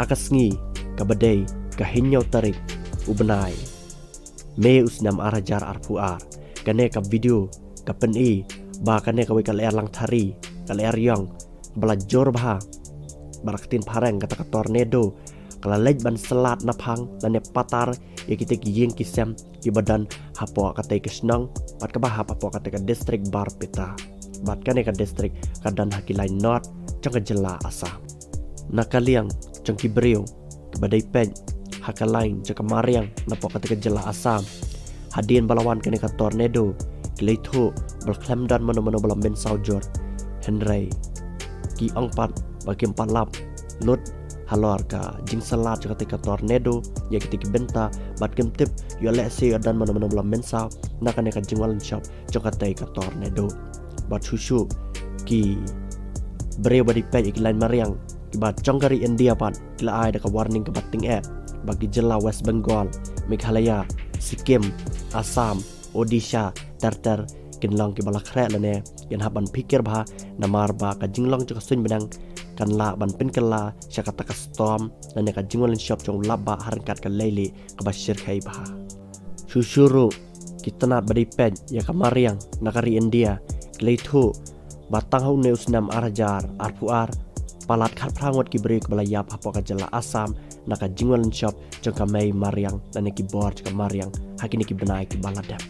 kasngi kabadai kahinyau tarik ubenai me usnam arajar arfuar kane ka video ka peni ba kane ka wikal erlang thari kal yang belajor bah baraktin pareng kata ka tornado kala lej ban selat napang dan patar ya kita giyeng kisam ibadan hapo kata kisnang pat ka bah hapo kata ka distrik bar peta bat kane ka distrik kadan hakilai not cang jela asa nakaliang cang kibreo badai pen hakalain cang mariang napo kata ka jela asam hadien balawan kane ka tornado kleitho balklam dan mano balam ben saujor henry ki angpat bagi empat lap lut halor ka jing salat ketika tornado ya ketika benta bat tip yo lesi dan mano balam ben sa nakane ka jingwalan shop ketika tornado bat susu ki breu badi pen iklan mariang ki bat congkari India pan kila ai ka warning ke bating bagi jela West Bengal Meghalaya Sikkim Assam Odisha tartar kinlang ki balak kre lane yan haban pikir bah namar ba ka jinglong ka sun benang kan la ban pin kala syakata ka storm dan ka jingolin shop jong labba harkat ka leili ka bashir kai bah susuru kitanat badi pen ya ka mariang nakari India kleitho batang hau neusnam arajar arpuar palat khat prangot ki break balayap hapo ka jela asam naka jingolin shop jong ka mai mariang dan ki bor ka mariang hakini ki benai ki baladap